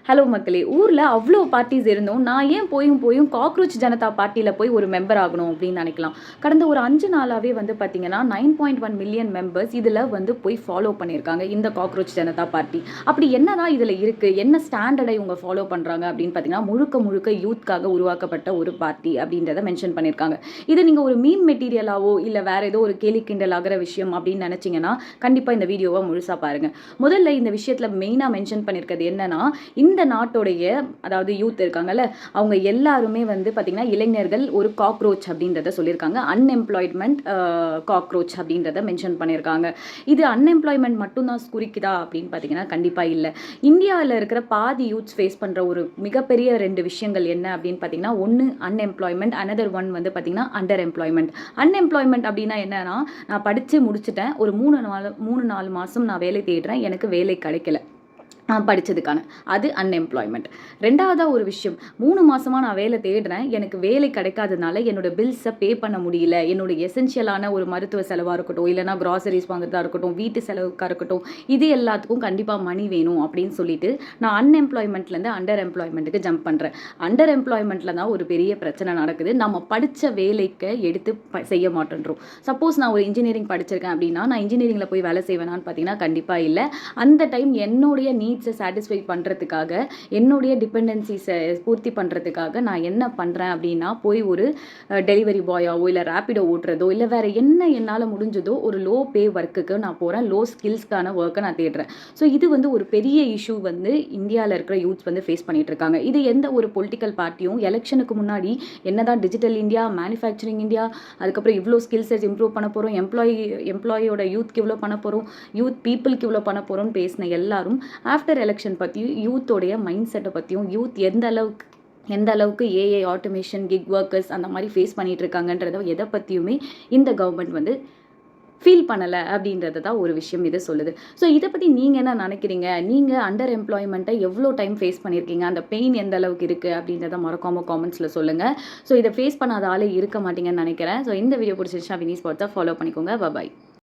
Hello மக்களே, ஊரில் அவ்வளோ பார்ட்டிஸ் இருந்தோம். நான் ஏன் போயும் காக்ரோச் ஜனதா பார்ட்டியில் போய் ஒரு மெம்பர் ஆகணும் அப்படின்னு நினைக்கலாம். கடந்த ஒரு 5 நாளாகவே வந்து பார்த்தீங்கன்னா 9.1 மில்லியன் மெம்பர்ஸ் இதில் வந்து போய் ஃபாலோ பண்ணியிருக்காங்க இந்த காக்ரோச் ஜனதா பார்ட்டி. அப்படி என்னதான் இதில் இருக்குது, என்ன ஸ்டாண்டர்டை இவங்க ஃபாலோ பண்ணுறாங்க அப்படின்னு பார்த்தீங்கன்னா முழுக்க யூத்காக உருவாக்கப்பட்ட ஒரு பார்ட்டி அப்படின்றத மென்ஷன் பண்ணியிருக்காங்க. இது நீங்கள் ஒரு மீம் மெட்டீரியலாவோ இல்லை வேறு ஏதோ ஒரு கேலி கிண்டல் ஆகிற விஷயம் அப்படின்னு நினச்சிங்கன்னா கண்டிப்பாக இந்த வீடியோவை முழுசாக பாருங்கள். முதல்ல இந்த விஷயத்தில் மெயினாக மென்ஷன் பண்ணியிருக்கிறது என்னன்னா, இந்த நாட்டோடைய அதாவது யூத் இருக்காங்கல்ல, அவங்க எல்லாருமே வந்து பார்த்தீங்கன்னா இளைஞர்கள் ஒரு காக்ரோச் அப்படின்றத சொல்லியிருக்காங்க. அன்எம்ப்ளாய்மெண்ட் காக்ரோச் அப்படின்றத மென்ஷன் பண்ணியிருக்காங்க. இது அன்எம்ப்ளாய்மெண்ட் மட்டும்தான் குறிக்குதா அப்படின்னு பார்த்தீங்கன்னா கண்டிப்பாக இல்லை. இந்தியாவில் இருக்கிற பாதி யூத்ஸ் ஃபேஸ் பண்ணுற ஒரு மிகப்பெரிய 2 விஷயங்கள் என்ன அப்படின்னு பார்த்தீங்கன்னா, ஒன்று அன்எம்ப்ளாய்மெண்ட், அனதர் ஒன் வந்து பார்த்தீங்கன்னா அண்டர் எம்ப்ளாய்மெண்ட். அன்எம்ப்ளாய்மெண்ட் அப்படின்னா என்னன்னா, நான் படித்து முடிச்சுட்டேன், ஒரு 3-4 மாதம் நான் வேலை தேடுறேன், எனக்கு வேலை கிடைக்கல படித்ததுக்கான, அது அன்எம்ப்ளாய்மெண்ட். ரெண்டாவதாக ஒரு விஷயம், 3 மாதமாக நான் வேலை தேடுறேன், எனக்கு வேலை கிடைக்காததுனால என்னோட பில்ஸை பே பண்ண முடியல, என்னோட எசென்ஷியலான ஒரு மருத்துவ செலவாக இருக்கட்டும், இல்லைனா கிராசரிஸ் வாங்குறதா இருக்கட்டும், வீட்டு செலவுக்காக இருக்கட்டும், இது எல்லாத்துக்கும் கண்டிப்பாக மணி வேணும் அப்படின்னு சொல்லிட்டு நான் அன்எம்ப்ளாய்மெண்ட்லேருந்து அண்டர் எம்ப்ளாய்மெண்ட்டுக்கு ஜம்ப் பண்ணுறேன். அண்டர் எம்ப்ளாய்மெண்ட்டில் தான் ஒரு பெரிய பிரச்சனை நடக்குது. நம்ம படித்த வேலைக்கு எடுத்து செய்ய மாட்டேன்றோம். சப்போஸ் நான் ஒரு இன்ஜினியரிங் படிச்சிருக்கேன் அப்படின்னா நான் இன்ஜினியரிங்கில் போய் வேலை செய்வேனான்னு பார்த்தீங்கன்னா கண்டிப்பாக இல்லை. அந்த டைம் என்னுடைய நீட்ஸை சாட்டிஸ்ஃபை பண்ணுறதுக்காக, என்னுடைய டிபெண்டன்சிஸை பூர்த்தி பண்ணுறதுக்காக நான் என்ன பண்ணுறேன் அப்படின்னா, போய் ஒரு டெலிவரி பாயாவோ இல்லை ரேப்பிடோ ஓட்டுறதோ இல்லை வேறு என்ன என்னால் முடிஞ்சதோ ஒரு லோ பே ஒர்க்குக்கு நான் போகிறேன், லோ ஸ்கில்ஸ்க்கான ஒர்க்கை நான் தேடுறேன். ஸோ இது வந்து ஒரு பெரிய இஷ்யூ வந்து இந்தியாவில் இருக்கிற யூத்ஸ் வந்து ஃபேஸ் பண்ணிட்டு இருக்காங்க. இது எந்த ஒரு பொலிட்டிக்கல் பார்ட்டியும் எலெக்ஷனுக்கு முன்னாடி என்னதான் டிஜிட்டல் இந்தியா, மேனுஃபேக்சரிங் இந்தியா, அதுக்கப்புறம் இவ்வளோ ஸ்கில்ஸை இம்ப்ரூவ் பண்ண போகிறோம், எம்ப்ளாயோட யூத்க்கு இவ்வளோ பண்ண போகிறோம், யூத் பீப்புளுக்கு இவ்வளோ பண்ண போகிறோம்னு பேசின எல்லாரும் ஆஃப்டர் எலெக்ஷன் பற்றியும் யூத்தோடைய மைண்ட் செட்டை பற்றியும், யூத் எந்த அளவுக்கு ஏஐ ஆட்டோமேஷன், கிக் ஒர்க்கர்ஸ் அந்த மாதிரி ஃபேஸ் பண்ணிட்டு இருக்காங்கன்றத எதை பற்றியுமே இந்த கவர்மெண்ட் வந்து ஃபீல் பண்ணலை அப்படின்றது தான் ஒரு விஷயம் இது சொல்லுது. ஸோ இதை பற்றி நீங்கள் என்ன நினைக்கிறீங்க? நீங்கள் அண்டர் எம்ப்ளாய்மெண்ட்டை எவ்வளோ டைம் ஃபேஸ் பண்ணியிருக்கீங்க? அந்த பெயின் எந்த அளவுக்கு இருக்குது அப்படின்றத மறக்காமல் காமெண்ட்ஸில் சொல்லுங்கள். ஸோ இதை ஃபேஸ் பண்ணாத ஆளே இருக்க மாட்டீங்கன்னு நினைக்கிறேன். ஸோ இந்த வீடியோ பிடிச்சிருச்சா வினி ஸ்பாட்ஸை ஃபாலோ பண்ணிக்கோங்க. பாய்.